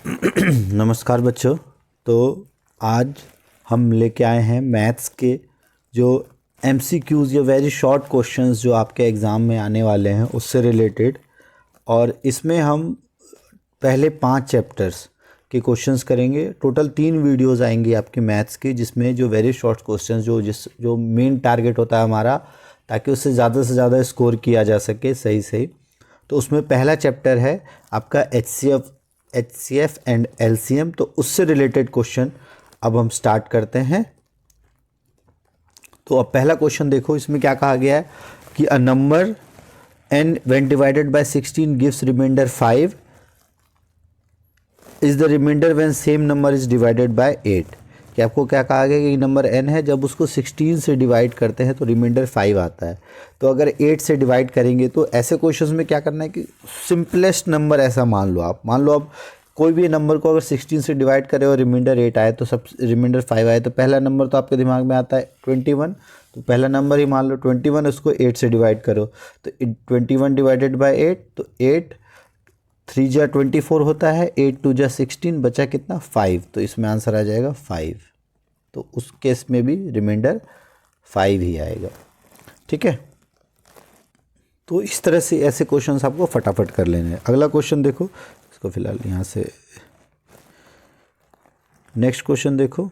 नमस्कार बच्चों। तो आज हम लेके आए हैं मैथ्स के जो एमसीक्यूज़ या वेरी शॉर्ट क्वेश्चंस जो आपके एग्ज़ाम में आने वाले हैं उससे रिलेटेड। और इसमें हम पहले 5 चैप्टर्स के क्वेश्चंस करेंगे। टोटल 3 वीडियोस आएंगी आपकी मैथ्स की, जिसमें जो वेरी शॉर्ट क्वेश्चंस जो मेन टारगेट होता है हमारा, ताकि उससे ज़्यादा स्कोर किया जा सके सही। तो उसमें पहला चैप्टर है आपका HCF एंड LCM। तो उससे रिलेटेड क्वेश्चन अब हम स्टार्ट करते हैं। तो अब पहला क्वेश्चन देखो, इसमें क्या कहा गया है कि a number n when divided by 16 gives remainder 5 is the remainder when same number is divided by 8। कि आपको क्या कहा गया कि नंबर n है, जब उसको 16 से डिवाइड करते हैं तो रिमाइंडर 5 आता है। तो अगर 8 से डिवाइड करेंगे तो ऐसे क्वेश्चंस में क्या करना है कि सिंपलेस्ट नंबर ऐसा मान लो आप कोई भी नंबर को अगर 16 से डिवाइड करें और रिमाइंडर 8 आए तो सब रिमाइंडर 5 आए, तो पहला नंबर तो आपके दिमाग में आता है 21। तो पहला नंबर ही मान लो 21, उसको 8 से डिवाइड करो तो 21 डिवाइडेड बाय 8, तो 8 3 जा 24 होता है, 8 2 जा 16, बचा कितना 5। तो इसमें आंसर आ जाएगा 5। तो उस केस में भी रिमाइंडर 5 ही आएगा। ठीक है, तो इस तरह से ऐसे क्वेश्चंस आपको फटाफट कर लेने हैं। अगला क्वेश्चन देखो, इसको फिलहाल यहाँ से नेक्स्ट क्वेश्चन देखो।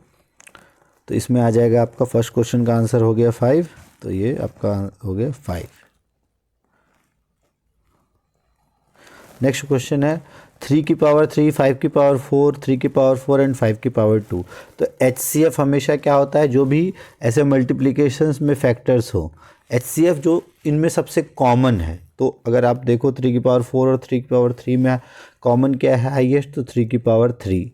तो इसमें आ जाएगा आपका फर्स्ट क्वेश्चन का आंसर हो गया 5, तो ये आपका हो गया 5। नेक्स्ट क्वेश्चन है 3 की पावर 3, 5 की पावर 4, 3 की पावर 4 एंड 5 की पावर 2। तो HCF हमेशा क्या होता है, जो भी ऐसे मल्टीप्लिकेशंस में फैक्टर्स हो, HCF जो इनमें सबसे कॉमन है। तो अगर आप देखो 3 की पावर 4 और 3 की पावर 3 में कॉमन क्या है हाईएस्ट, तो 3 की पावर 3।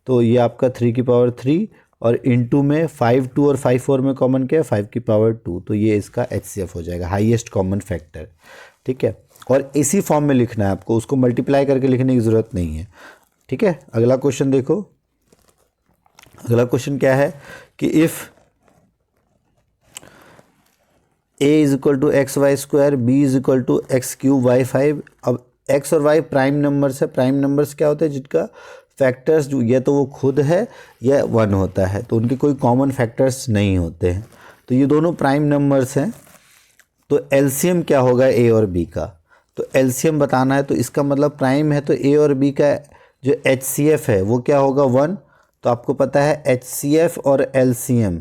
तो ये आपका 3 की पावर 3 और इनटू में 5 2 और 5 4 में कॉमन क्या है 5 की पावर 2। तो ये इसका HCF हो जाएगा, हाईएस्ट कॉमन फैक्टर। ठीक है, और इसी फॉर्म में लिखना है आपको, उसको मल्टीप्लाई करके लिखने की ज़रूरत नहीं है। ठीक है, अगला क्वेश्चन देखो। अगला क्वेश्चन क्या है कि if a is equal to x y square, b is equal to x cube y 5। अब x और y प्राइम नंबर्स है। प्राइम नंबर्स क्या होते हैं, जिनका फैक्टर्स जो या तो वो खुद है या 1 होता है, तो उनके कोई कॉमन फैक्टर्स नहीं होते हैं। तो ये दोनों प्राइम नंबर्स हैं। तो एलसीएम क्या होगा a और b का, तो एलसीएम बताना है। तो इसका मतलब प्राइम है तो a और b का जो HCF है वो क्या होगा 1। तो आपको पता है HCF और LCM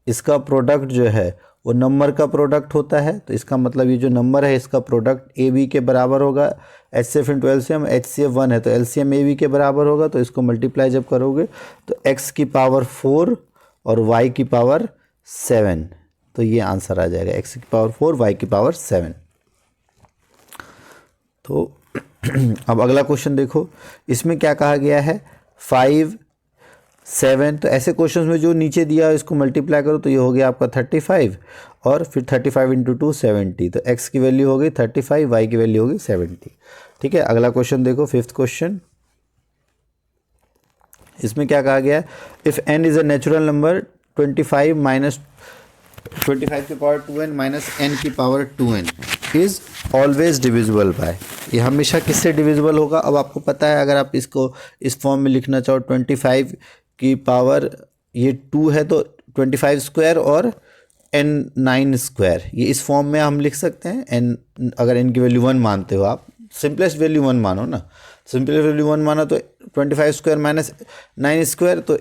इसका प्रोडक्ट जो है वो नंबर का प्रोडक्ट होता है। तो इसका मतलब ये जो नंबर है इसका प्रोडक्ट ए बी के बराबर होगा। HCF इंटू LCM, HCF 1 है तो LCM ए बी के बराबर होगा। तो इसको मल्टीप्लाई जब करोगे तो x की पावर 4 और y की पावर 7, तो ये आंसर आ जाएगा x की पावर 4 y की पावर 7। तो अब अगला क्वेश्चन देखो, इसमें क्या कहा गया है 5 7। तो ऐसे क्वेश्चंस में जो नीचे दिया है इसको मल्टीप्लाई करो तो ये हो गया आपका 35 और फिर 35 इंटू 2 70। तो x की वैल्यू हो गई 35, y की वैल्यू होगी 70। ठीक है, अगला क्वेश्चन देखो, फिफ्थ क्वेश्चन। इसमें क्या कहा गया है, if n is a natural number 25 minus 25 की पावर 2n माइनस n की power 2n is always divisible by. ये हमेशा किससे डिविजिबल होगा। अब आपको पता है, अगर आप इसको इस फॉर्म में लिखना चाहो 25 की पावर ये 2 है तो 25 स्क्वायर और n 9 स्क्वायर, ये इस फॉर्म में हम लिख सकते हैं। n अगर n की वैल्यू 1 मानते हो आप, सिंपलेस्ट वैल्यू 1 मानो ना, सिंपलेस्ट वैल्यू 1 मानो तो 25 स्क्वायर माइनस 9 स्क्वायर, तो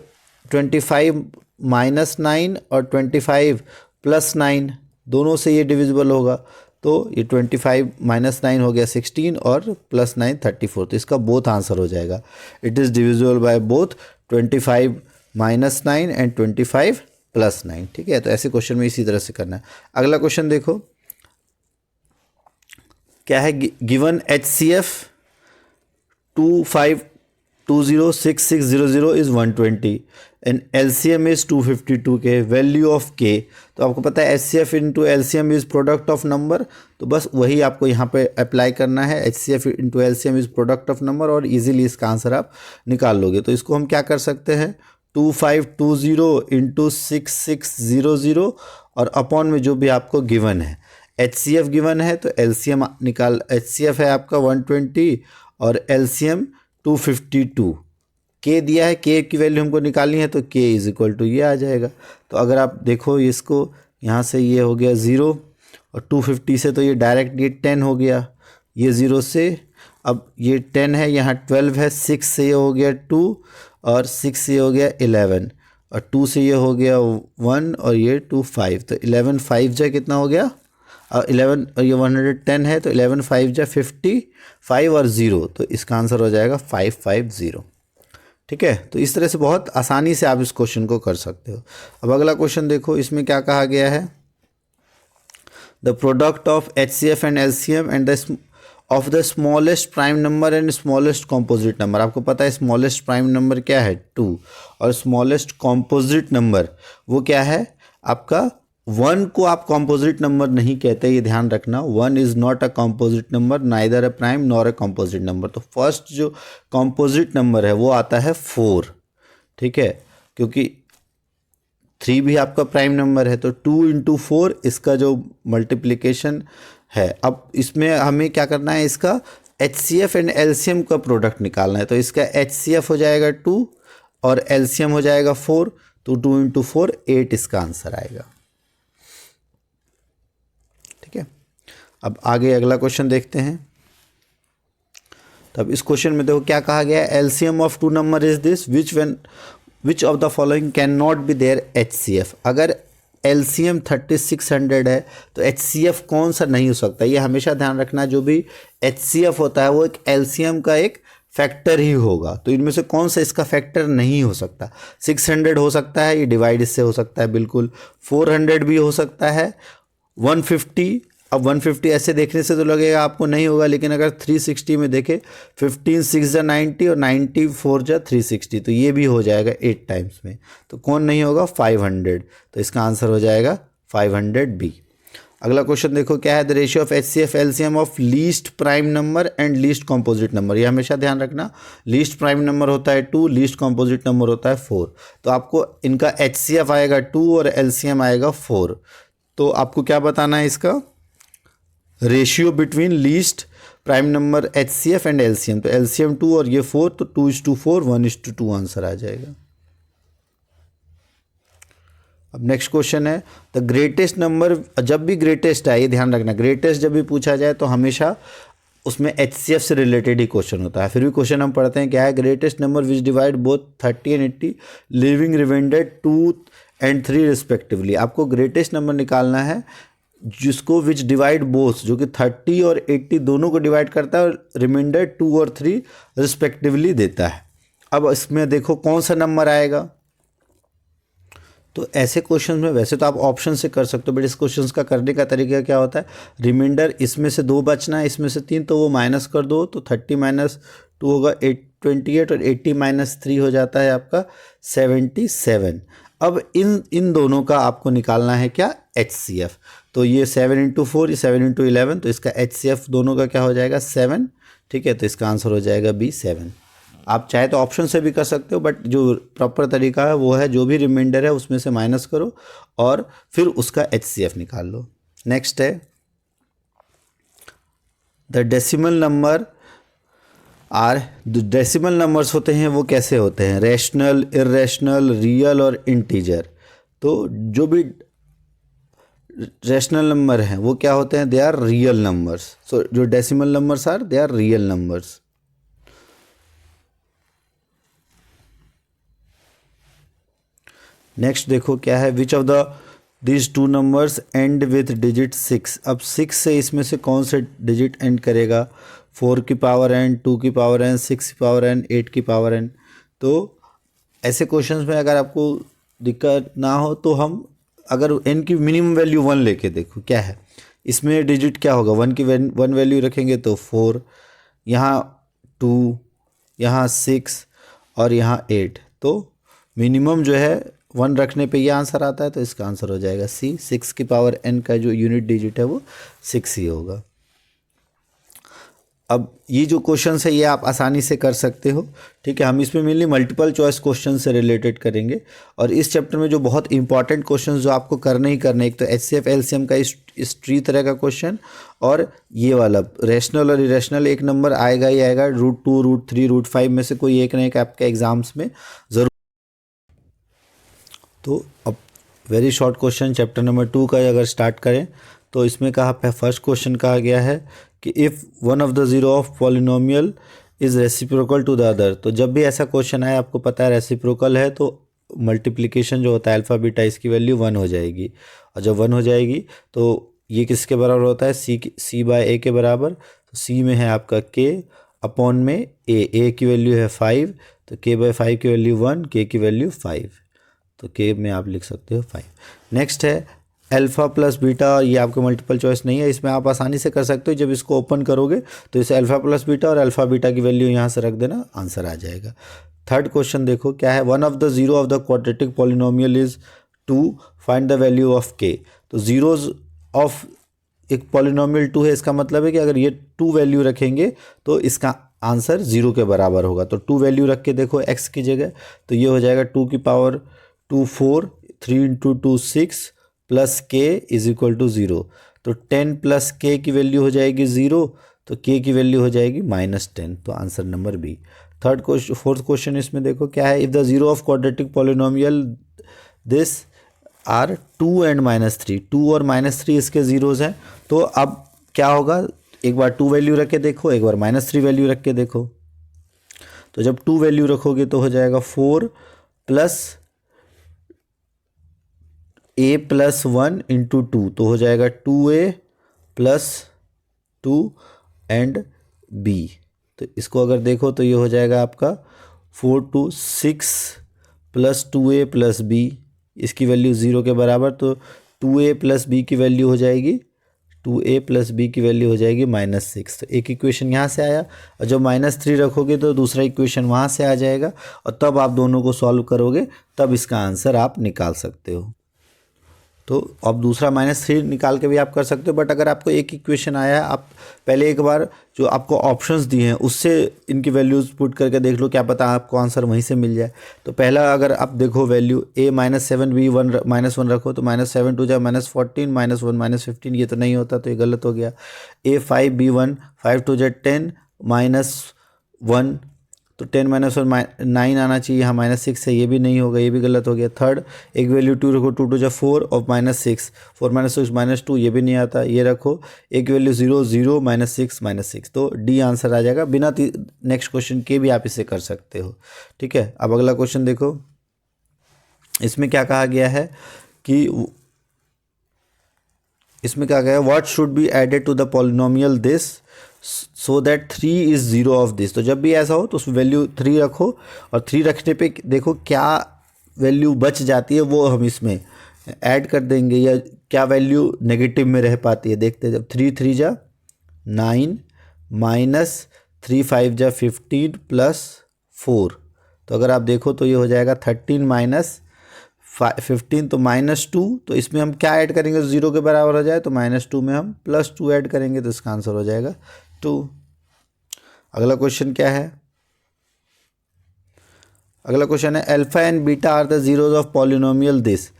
25 माइनस 9 और 25 प्लस 9 दोनों से ये डिविजिबल होगा। तो ये 25 माइनस 9 हो गया 16 और प्लस 9 34। तो इसका बोथ आंसर हो जाएगा, it is divisible by both 25 minus 9 and 25 plus 9। ठीक है, तो ऐसे क्वेश्चन में इसी तरह से करना है। अगला क्वेश्चन देखो क्या है, given HCF 25206600 is 120 and LCM is 252 के, वैल्यू ऑफ K। तो आपको पता है HCF into LCM is product of number, तो बस वही आपको यहाँ पे अप्लाई करना है। HCF into LCM is product of number और इजीली इसका आंसर आप निकाल लोगे। तो इसको हम क्या कर सकते हैं, 2520 इंटू 6600 और अपॉन में जो भी आपको गिवन है। HCF गिवन है तो LCM निकाल, HCF है आपका 120 और LCM 252। के दिया है, के की वैल्यू हमको निकालनी है तो के इज इक्वल टू ये आ जाएगा। तो अगर आप देखो इसको यहाँ से ये हो गया 0 और 250 से तो ये डायरेक्ट ये 10 हो गया, ये 0 से अब ये 10 है, यहाँ 12 है, 6 से ये हो गया 2 और 6 से ये हो गया 11 और 2 से ये हो गया 1 और ये 2 5, तो 11 5 जा कितना हो गया 11 और ये 110 है तो 11 5 जा 50, 5 और 0, तो इसका आंसर हो जाएगा 550। ठीक है, तो इस तरह से बहुत आसानी से आप इस क्वेश्चन को कर सकते हो। अब अगला क्वेश्चन देखो, इसमें क्या कहा गया है, the product of HCF and LCM and the of the smallest prime number and smallest composite number. आपको पता है स्मॉलेस्ट प्राइम नंबर क्या है 2 और स्मॉलेस्ट कॉम्पोजिट नंबर वो क्या है आपका 1 को आप कॉम्पोजिट नंबर नहीं कहते, ये ध्यान रखना। 1 is not a composite number, neither a prime nor a composite number. तो फर्स्ट जो कॉम्पोजिट नंबर है वो आता है 4। ठीक है, क्योंकि 3 भी आपका प्राइम नंबर है तो 2 इंटू 4 इसका जो मल्टीप्लिकेशन है। अब इसमें हमें क्या करना है, इसका HCF एंड LCM का प्रोडक्ट निकालना है। तो इसका HCF हो जाएगा 2 और LCM हो जाएगा 4, तो 2 इंटू 4 8 इसका आंसर आएगा। ठीक है, अब आगे अगला क्वेश्चन देखते हैं। तब इस क्वेश्चन में देखो क्या कहा गया है, LCM of 2 number is this which of the following can not be there HCF। अगर LCM 3600 है तो HCF कौन सा नहीं हो सकता, ये हमेशा ध्यान रखना। जो भी HCF होता है वो एक LCM का एक फैक्टर ही होगा, तो इनमें से कौन सा इसका फैक्टर नहीं हो सकता। 600 हो सकता है, ये डिवाइड इससे हो सकता है बिल्कुल, 400 भी हो सकता है, 150। अब 150 ऐसे देखने से तो लगेगा आपको नहीं होगा, लेकिन अगर 360 में देखें 15 6 जा 90 और 94 जा 360, तो ये भी हो जाएगा 8 टाइम्स में। तो कौन नहीं होगा 500, तो इसका आंसर हो जाएगा 500 B। अगला क्वेश्चन देखो क्या है, the ratio of HCF LCM of least prime number and least composite number. ये हमेशा ध्यान रखना, लीस्ट प्राइम नंबर होता है 2, लीस्ट कॉम्पोजिट नंबर होता है 4। तो आपको इनका HCF आएगा 2 और LCM आएगा 4। तो आपको क्या बताना है, इसका ratio between least prime number HCF and LCM। तो LCM 2 और ये 4, तो 2:4 1:2 आंसर आ जाएगा। अब नेक्स्ट क्वेश्चन है, द ग्रेटेस्ट नंबर। जब भी ग्रेटेस्ट है, ये ध्यान रखना, ग्रेटेस्ट जब भी पूछा जाए तो हमेशा उसमें HCF से रिलेटेड ही क्वेश्चन होता है। फिर भी क्वेश्चन हम पढ़ते हैं, क्या है, greatest number which divide both 30 and 80 leaving remainder 2 and 3 respectively. आपको ग्रेटेस्ट नंबर निकालना है जिसको विच डिवाइड बोथ, जो कि 30 और 80 दोनों को डिवाइड करता है और रिमाइंडर 2 और 3 रिस्पेक्टिवली देता है। अब इसमें देखो कौन सा नंबर आएगा। तो ऐसे क्वेश्चन में वैसे तो आप ऑप्शन से कर सकते हो, बट इस क्वेश्चन का करने का तरीका क्या होता है, रिमाइंडर इसमें से 2 बचना है, इसमें से 3, तो वो माइनस कर दो, तो 30 - 2 होगा 28 और 80 - 3 हो जाता है आपका 77। अब इन दोनों का आपको निकालना है क्या, HCF। तो ये 7 × 4, ये 7 × 11, तो इसका HCF दोनों का क्या हो जाएगा 7। ठीक है, तो इसका आंसर हो जाएगा B 7। आप चाहे तो ऑप्शन से भी कर सकते हो, बट जो प्रॉपर तरीका है वो है जो भी रिमाइंडर है उसमें से माइनस करो और फिर उसका HCF निकाल लो। नेक्स्ट है, the decimal number are. Decimal numbers होते हैं वो कैसे होते हैं, रैशनल, इर्रेशनल, रियल और इंटीजर। तो जो भी रैशनल नंबर हैं वो क्या होते हैं, they are real numbers. So जो decimal numbers are, they are real numbers. Next देखो क्या है, which of the this 2 numbers and with digit 6। अब 6 से इसमें से कौन से डिजिट एंड करेगा, 4 की पावर n, 2 की पावर n, 6 की पावर n, 8 की पावर n। तो ऐसे क्वेश्चंस में अगर आपको दिक्कत ना हो तो हम अगर n की मिनिमम वैल्यू 1 लेके देखो क्या है, इसमें डिजिट क्या होगा, 1 की 1 वैल्यू रखेंगे तो 4, यहाँ 2, यहाँ 6 और यहाँ 8। तो मिनिमम जो है 1 रखने पे ये आंसर आता है, तो इसका आंसर हो जाएगा C। 6 की पावर n का जो यूनिट डिजिट है वो 6 ही होगा। अब ये जो क्वेश्चन है ये आप आसानी से कर सकते हो, ठीक है। हम इसमें मेनली मल्टीपल चॉइस क्वेश्चन से रिलेटेड करेंगे, और इस चैप्टर में जो बहुत इंपॉर्टेंट क्वेश्चन जो आपको करने ही करने, एक तो HCF LCM का इस ट्री तरह का क्वेश्चन, और ये वाला रैशनल और इरेशनल एक नंबर आएगा ही आएगा, √2 √3 √5 में से कोई एक ना एक आपके एग्जाम्स में ज़रूर। तो अब very short question chapter number 2 का अगर स्टार्ट करें तो इसमें कहा, फर्स्ट क्वेश्चन कहा गया है कि if one of the zero of polynomial is reciprocal to the other. तो जब भी ऐसा क्वेश्चन आए, आपको पता है रेसिप्रोकल है तो मल्टीप्लिकेशन जो होता है अल्फ़ा बीटा, इसकी वैल्यू 1 हो जाएगी, और जब 1 हो जाएगी तो ये किसके बराबर होता है, C/A के बराबर। तो C में है आपका K अपॉन में A की वैल्यू है 5, तो K/5 की वैल्यू 1, K की वैल्यू 5, तो K में आप लिख सकते हो 5। नेक्स्ट है अल्फ़ा प्लस बीटा, ये आपको मल्टीपल चॉइस नहीं है, इसमें आप आसानी से कर सकते हो। जब इसको ओपन करोगे तो इसे अल्फ़ा प्लस बीटा और अल्फ़ा बीटा की वैल्यू यहाँ से रख देना, आंसर आ जाएगा। थर्ड क्वेश्चन देखो क्या है, one of the zero of the quadratic polynomial is 2, find the value of K। तो ज़ीरोज़ ऑफ एक पॉलिनोमियल 2 है, इसका मतलब है कि अगर ये 2 वैल्यू रखेंगे तो इसका आंसर 0 के बराबर होगा। तो 2 वैल्यू रख के देखो x की जगह, तो ये हो जाएगा 2 की power 2 4, 3 × 2 6 plus K is equal to 0। तो 10 प्लस K की वैल्यू हो जाएगी 0, तो K की वैल्यू हो जाएगी -10, तो answer number b. Fourth question इसमें देखो क्या है, if the zero of quadratic polynomial this are 2 and -3, 2 और -3 इसके ज़ीरोज़ हैं, तो अब क्या होगा, एक बार 2 वैल्यू रख के देखो, एक बार -3 वैल्यू रख के देखो। तो जब 2 वैल्यू रखोगे तो हो जाएगा 4 प्लस A प्लस 1 इंटू 2, तो हो जाएगा 2A प्लस 2 एंड B। तो इसको अगर देखो तो ये हो जाएगा आपका 4 2 6 प्लस 2A प्लस B, इसकी वैल्यू 0 के बराबर, तो 2A प्लस B की वैल्यू हो जाएगी, 2A प्लस B की वैल्यू हो जाएगी -6। तो एक इक्वेशन यहाँ से आया, और जब -3 रखोगे तो दूसरा इक्वेशन वहाँ से आ जाएगा, और तब आप दोनों को सॉल्व करोगे तब इसका आंसर आप निकाल सकते हो। तो अब दूसरा -3 निकाल के भी आप कर सकते हो, बट अगर आपको एक इक्वेशन आया है, आप पहले एक बार जो आपको ऑप्शंस दिए हैं उससे इनकी वैल्यूज़ पुट करके देख लो, क्या पता आपको आंसर वहीं से मिल जाए। तो पहला अगर आप देखो वैल्यू A -7 B 1 रखो, तो -7 2 -14 -1 -15, ये तो नहीं होता, तो ये गलत हो गया। A 5 B 1 5 2 10 -1, तो 10 -1 9 आना चाहिए, यहाँ -6 है, ये भी नहीं होगा, ये भी गलत हो गया। थर्ड एक वैल्यू 2 रखो, 2 2 4 और -6, 4 -6 -2, ये भी नहीं आता, ये रखो। एक वैल्यू 0 0 -6 -6, तो डी आंसर आ जाएगा। बिना नेक्स्ट क्वेश्चन के भी आप इसे कर सकते हो, ठीक है। अब अगला क्वेश्चन देखो, इसमें क्या कहा गया है कि what should be added to the polynomial this so that 3 is 0 of this. तो जब भी ऐसा हो तो उस वैल्यू 3 रखो, और 3 रखने पे देखो क्या वैल्यू बच जाती है वो हम इसमें ऐड कर देंगे, या क्या वैल्यू नेगेटिव में रह पाती है देखते हैं। जब 3 3 जा 9 -3 5 जा 15 प्लस 4, तो अगर आप देखो तो ये हो जाएगा 13 -15, तो -2, तो इसमें हम क्या ऐड करेंगे, 0 के बराबर हो जाए, तो -2 में हम +2 ऐड करेंगे, तो इसका आंसर हो जाएगा 2। अगला क्वेश्चन क्या है, अगला क्वेश्चन है alpha and beta are the zeros of polynomial this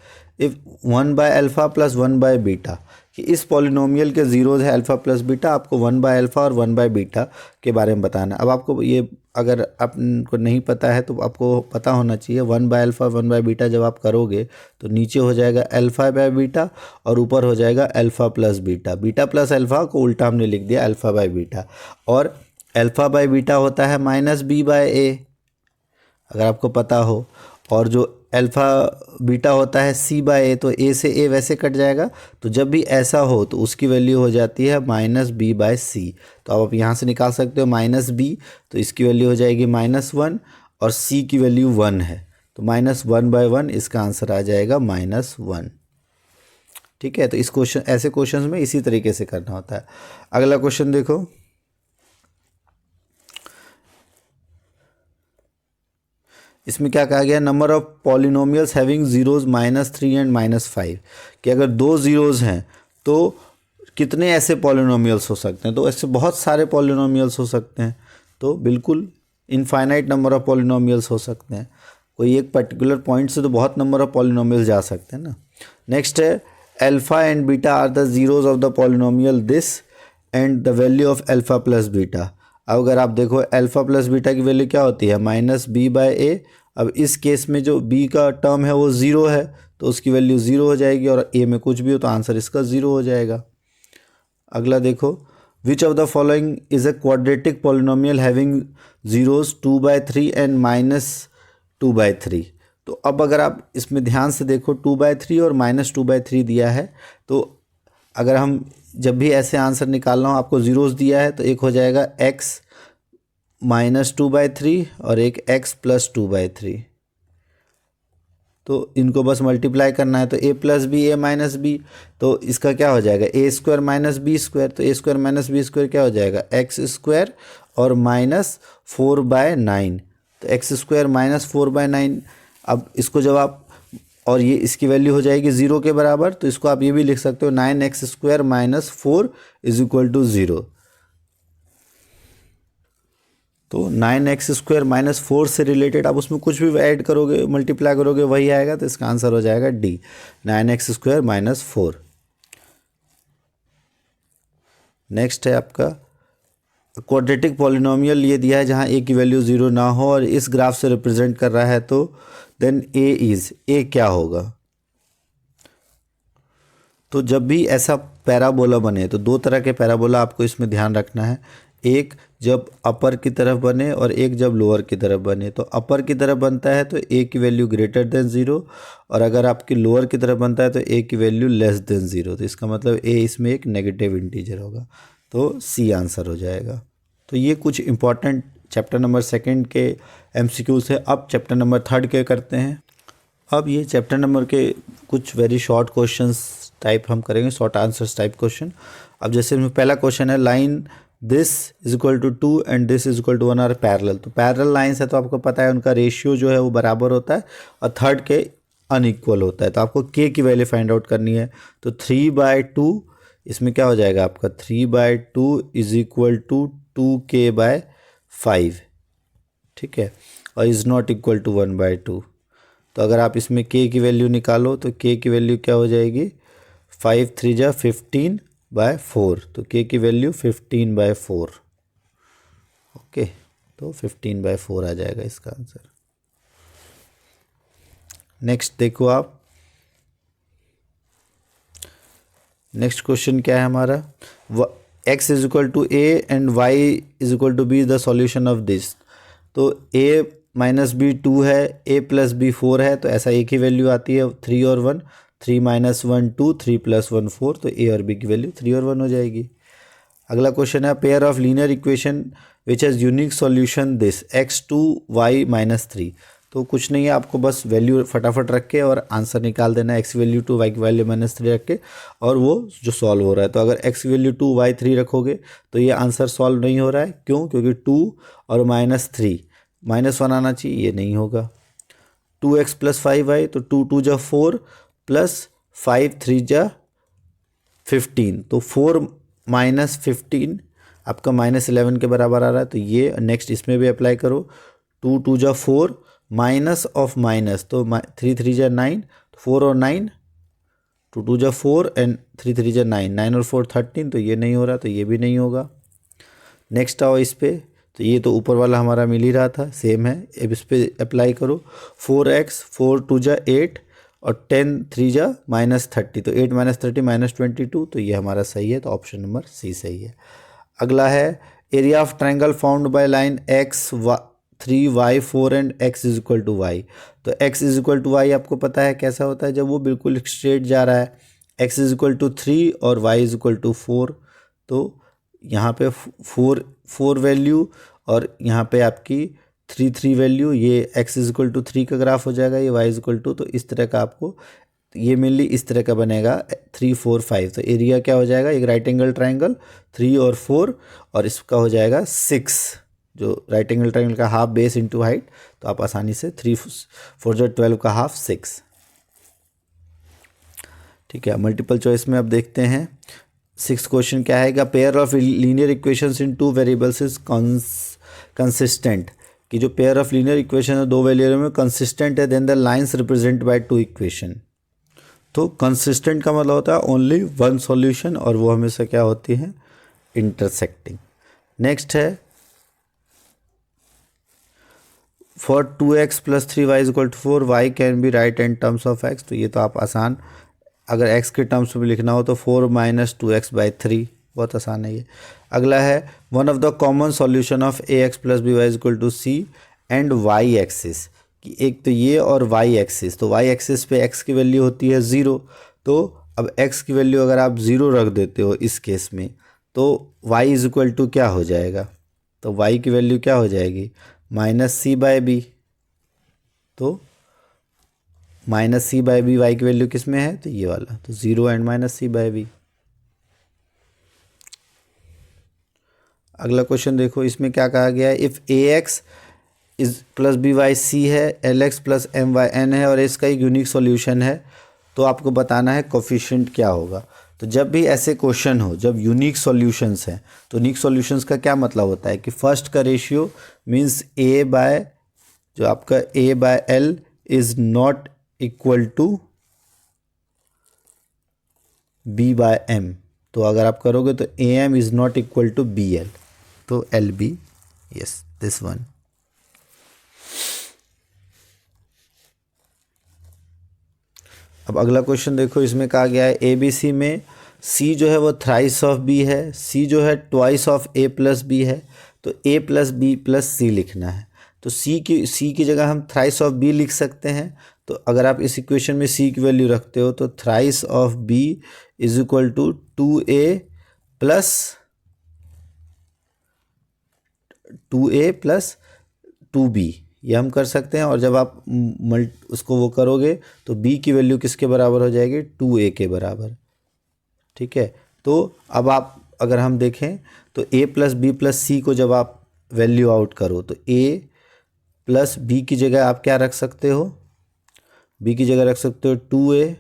if 1/α plus 1/β, कि इस पॉलिनोमियल के जीरोज है अल्फा प्लस बीटा, आपको 1/α और 1/β के बारे में बताना। अब आपको ये अगर आपको नहीं पता है तो आपको पता होना चाहिए, 1/α 1/β जब आप करोगे तो नीचे हो जाएगा α/β और ऊपर हो जाएगा alpha plus beta. Beta plus alpha को उल्टा हमने लिख दिया α/β, और α/β होता है -b/a अगर आपको पता हो, और जो अल्फ़ा बीटा होता है C/A, तो A से A वैसे कट जाएगा, तो जब भी ऐसा हो तो उसकी वैल्यू हो जाती है -b/c। तो आप यहाँ से निकाल सकते हो -b, तो इसकी वैल्यू हो जाएगी -1, और C की वैल्यू 1 है, तो -1/1 इसका आंसर आ जाएगा -1, ठीक है। तो इस क्वेश्चन, ऐसे क्वेश्चन में इसी तरीके से करना होता है। अगला क्वेश्चन देखो, इसमें क्या कहा गया, number of polynomials having zeros -3 and -5, कि अगर 2 ज़ीरोज़ हैं तो कितने ऐसे पॉलिनोमियल्स हो सकते हैं, तो ऐसे बहुत सारे पॉलिनोमियल्स हो सकते हैं, तो बिल्कुल इनफाइनाइट नंबर ऑफ पॉलिनोमियल्स हो सकते हैं। कोई एक पर्टिकुलर पॉइंट से तो बहुत नंबर ऑफ पॉलिनोमियल्स जा सकते हैं ना। नेक्स्ट है alpha and beta are the zeros of the polynomial this and the value of alpha plus beta. अब अगर आप देखो अल्फा प्लस बीटा की वैल्यू क्या होती है, -b/a। अब इस केस में जो b का टर्म है वो ज़ीरो है, तो उसकी वैल्यू ज़ीरो हो जाएगी, और a में कुछ भी हो तो आंसर इसका ज़ीरो हो जाएगा। अगला देखो, विच of the following is a quadratic polynomial having zeros 2/3 and -2/3। तो अब अगर आप इसमें ध्यान से देखो 2/3 और -2/3 दिया है, तो अगर हम जब भी ऐसे आंसर निकालना हो, आपको ज़ीरोज़ दिया है, तो एक हो जाएगा x -2/3 और एक x +2/3। तो इनको बस मल्टीप्लाई करना है, तो a + b a - b, तो इसका क्या हो जाएगा a² - b²। तो a² - b² क्या हो जाएगा x² और -4/9। तो x² - 4/9। अब इसको जब आप, और ये इसकी वैल्यू हो जाएगी 0 के बराबर, तो इसको आप ये भी लिख सकते हो 9x² - 4 = 0। तो 9x² - 4 से रिलेटेड आप उसमें कुछ भी ऐड करोगे, मल्टीप्लाई करोगे, वही आएगा, तो इसका आंसर हो जाएगा डी, 9x² - 4। नेक्स्ट है आपका क्वाड्रेटिक पॉलिनोमियल, ये दिया है जहाँ a की वैल्यू 0 ना हो और इस ग्राफ से रिप्रेजेंट कर रहा है, तो देन a क्या होगा। तो जब भी ऐसा पैराबोला बने, तो दो तरह के पैराबोला आपको इसमें ध्यान रखना है, एक जब अपर की तरफ बने और एक जब लोअर की तरफ बने। तो अपर की तरफ बनता है तो a की वैल्यू ग्रेटर देन 0, और अगर आपकी लोअर की तरफ बनता है तो a की वैल्यू लेस देन 0। तो इसका मतलब a इसमें एक नेगेटिव इंटीजर होगा, तो सी आंसर हो जाएगा। तो ये कुछ इंपॉर्टेंट चैप्टर नंबर 2 के MCQs है। अब चैप्टर नंबर 3 के करते हैं। अब ये चैप्टर नंबर के कुछ वेरी शॉर्ट क्वेश्चंस टाइप हम करेंगे, शॉर्ट आंसर्स टाइप क्वेश्चन। अब जैसे इसमें पहला क्वेश्चन है, line this = 2 and this = 1 are parallel. तो पैरेलल लाइन्स है तो आपको पता है उनका रेशियो जो है वो बराबर होता है और थर्ड के अनइक्वल होता है। तो आपको k की वैल्यू फाइंड आउट करनी है। तो 3/2 इसमें क्या हो जाएगा आपका, 3/2 = 2k/5, ठीक है, और इज़ नॉट इक्वल टू 1/2। तो अगर आप इसमें k की वैल्यू निकालो तो k की वैल्यू क्या हो जाएगी, 5 3 जा 15/4। तो k की वैल्यू 15/4। ओके, तो 15/4 आ जाएगा इसका आंसर। नेक्स्ट देखो आप, नेक्स्ट क्वेश्चन क्या है हमारा, x = a and y = b the solution of this. तो a - b 2 है, a + b 4 है, तो ऐसा a की वैल्यू आती है 3 और 1, 3 - 1 2, 3 + 1 4, तो a और b की वैल्यू 3 और 1 हो जाएगी। अगला क्वेश्चन है, pair of linear equation which has unique solution this x2 y - 3। तो कुछ नहीं है, आपको बस वैल्यू फटाफट रख के और आंसर निकाल देना है, x की वैल्यू 2 y की वैल्यू -3 रख के, और वो जो सॉल्व हो रहा है। तो अगर x की वैल्यू 2 y 3 रखोगे तो ये आंसर सॉल्व नहीं हो रहा है, क्यों, क्योंकि 2 और -3 -1 आना चाहिए, ये नहीं होगा। 2x + 5y, तो 2 2 जा 4 प्लस 5 3 जा 15, तो 4 - 15 आपका -11 के बराबर आ रहा है। तो ये नेक्स्ट इसमें भी अप्लाई करो, 2 2 जा 4 माइनस ऑफ माइनस, तो 3 3 जा 9, 4 और 9, 2 2 जा 4 एंड 3 3 जा 9, 9 और 4 13, तो ये नहीं हो रहा, तो ये भी नहीं होगा। नेक्स्ट आओ इस पे, तो ये तो ऊपर वाला हमारा मिल ही रहा था, सेम है, अब इस पे अप्लाई करो, 4x 4 2 जा 8 और 10 3 जा -30, तो 8 - 30 -22, तो ये हमारा सही है, तो ऑप्शन नंबर सी सही है। अगला है, area of triangle found by line x 3 y 4 and x = y। तो x = y आपको पता है कैसा होता है, जब वो बिल्कुल स्ट्रेट जा रहा है, x = 3 और y = 4। तो यहाँ पे 4 वैल्यू और यहाँ पे आपकी 3 वैल्यू, ये x = 3 का ग्राफ हो जाएगा, ये y = तो इस तरह का आपको, ये मेनली इस तरह का बनेगा 3 4 5। तो एरिया क्या हो जाएगा, एक राइट एंगल ट्राइंगल 3 और 4, और इसका हो जाएगा 6, जो राइट एंगल ट्राइंगल का हाफ बेस इंटू हाइट, तो आप आसानी से 3 4 जो 12 का हाफ 6, ठीक है। मल्टीपल चॉइस में अब देखते हैं, सिक्स क्वेश्चन क्या है, का pair of linear equations in two variables is consistent, कि जो पेयर ऑफ लीनियर इक्वेशन है दो वेरिएबल में कंसिस्टेंट है, then the lines represent by two equation. तो कंसिस्टेंट का मतलब होता है ओनली वन सॉल्यूशन, और वो हमेशा क्या होती है, इंटरसेक्टिंग। नेक्स्ट है for 2x + 3y = 4 y can be right in terms of x। तो ये तो आप आसान, अगर x के टर्म्स में लिखना हो तो 4 - 2x/3, बहुत आसान है ये। अगला है one of the common solution of ax + by = c and y axis, कि एक तो ये और y एक्सिस, तो y एक्सिस पे x की वैल्यू होती है 0, तो अब x की वैल्यू अगर आप 0 रख देते हो इस केस में, तो y = क्या हो जाएगा, तो y की वैल्यू क्या हो जाएगी, -c/b। तो -c/b y की वैल्यू किस में है, तो ये वाला, तो 0 एंड -c/b। अगला क्वेश्चन देखो, इसमें क्या कहा गया है, इफ़ ax + by c है, lx + my n है और इसका एक यूनिक सॉल्यूशन है, तो आपको बताना है कोफिशिएंट क्या होगा। तो जब भी ऐसे क्वेश्चन हो, जब यूनिक सॉल्यूशंस हैं, तो यूनिक सॉल्यूशंस का क्या मतलब होता है कि फर्स्ट का रेशियो मीन्स जो आपका a/l is not equal to b/m। तो अगर आप करोगे तो am is not equal to bl, तो lb, यस दिस वन। अब अगला क्वेश्चन देखो, इसमें कहा गया है ABC में C जो है वो थ्राइस ऑफ B है, C जो है ट्वाइस ऑफ A + B है, तो A + B + C लिखना है। तो C की जगह हम थ्राइस ऑफ B लिख सकते हैं। तो अगर आप इस इक्वेशन में C की वैल्यू रखते हो तो thrice of B = 2A + 2B, ये हम कर सकते हैं। और जब आप उसको वो करोगे तो b की वैल्यू किसके बराबर हो जाएगी, 2a के बराबर। ठीक है, तो अब आप अगर हम देखें तो a + b + c को जब आप वैल्यू आउट करो तो a + b की जगह आप क्या रख सकते हो, b की जगह रख सकते हो 2a,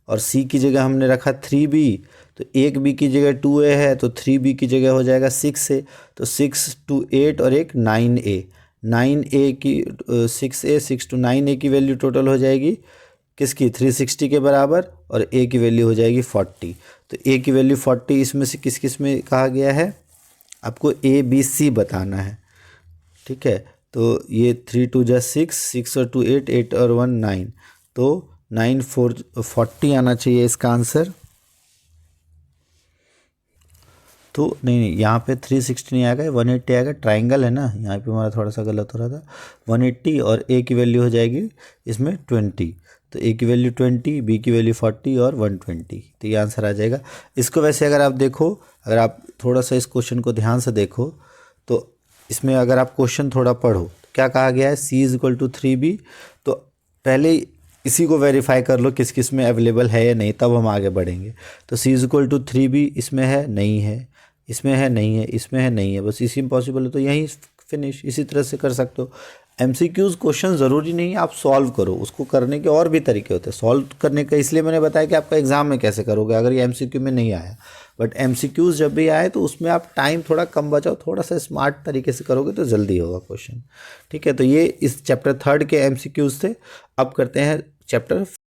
और c की जगह हमने रखा 3b, तो एक b की जगह 2a है तो 3b की जगह हो जाएगा 6a, तो 6 to 8 और एक 9a, 9a की 6a 6 to 9a की वैल्यू टोटल हो जाएगी किसकी, 360 के बराबर, और a की वैल्यू हो जाएगी 40। तो a की वैल्यू 40 इसमें से किस किस में कहा गया है, आपको a b c बताना है। ठीक है, तो ये 3 2 जा 6, 6 और 2 8, 8 और 1 9, तो 9 4 40 आना चाहिए इसका आंसर। तो नहीं, यहाँ पे 360 नहीं आएगा, 180 आएगा, ट्राइंगल है ना, यहाँ पे हमारा थोड़ा सा गलत हो रहा था। 180 और a की वैल्यू हो जाएगी इसमें 20, तो a की वैल्यू 20, b की वैल्यू 40 और 120, तो ये आंसर आ जाएगा। इसको वैसे अगर आप देखो, अगर आप थोड़ा सा इस क्वेश्चन को ध्यान से देखो, तो इसमें अगर आप क्वेश्चन थोड़ा पढ़ो, क्या कहा गया है, c = 3b, तो पहले इसी को वेरीफाई कर लो किस किस में अवेलेबल है या नहीं, तब हम आगे बढ़ेंगे। तो c = 3b इसमें है, नहीं है, इसमें है, नहीं है, इसमें है, नहीं है, बस इसी में पॉसिबल है, तो यहीं फिनिश। इसी तरह से कर सकते हो। MCQs क्वेश्चन ज़रूरी नहीं है आप सॉल्व करो, उसको करने के और भी तरीके होते हैं। सॉल्व करने का इसलिए मैंने बताया कि आपका एग्जाम में कैसे करोगे अगर ये MCQ में नहीं आया, बट MCQs जब भी आए तो उसमें आप टाइम थोड़ा कम बचाओ, थोड़ा सा स्मार्ट तरीके से करोगे तो जल्दी होगा क्वेश्चन। ठीक है, तो ये इस चैप्टर 3 के MCQs थे। अब करते हैं चैप्टर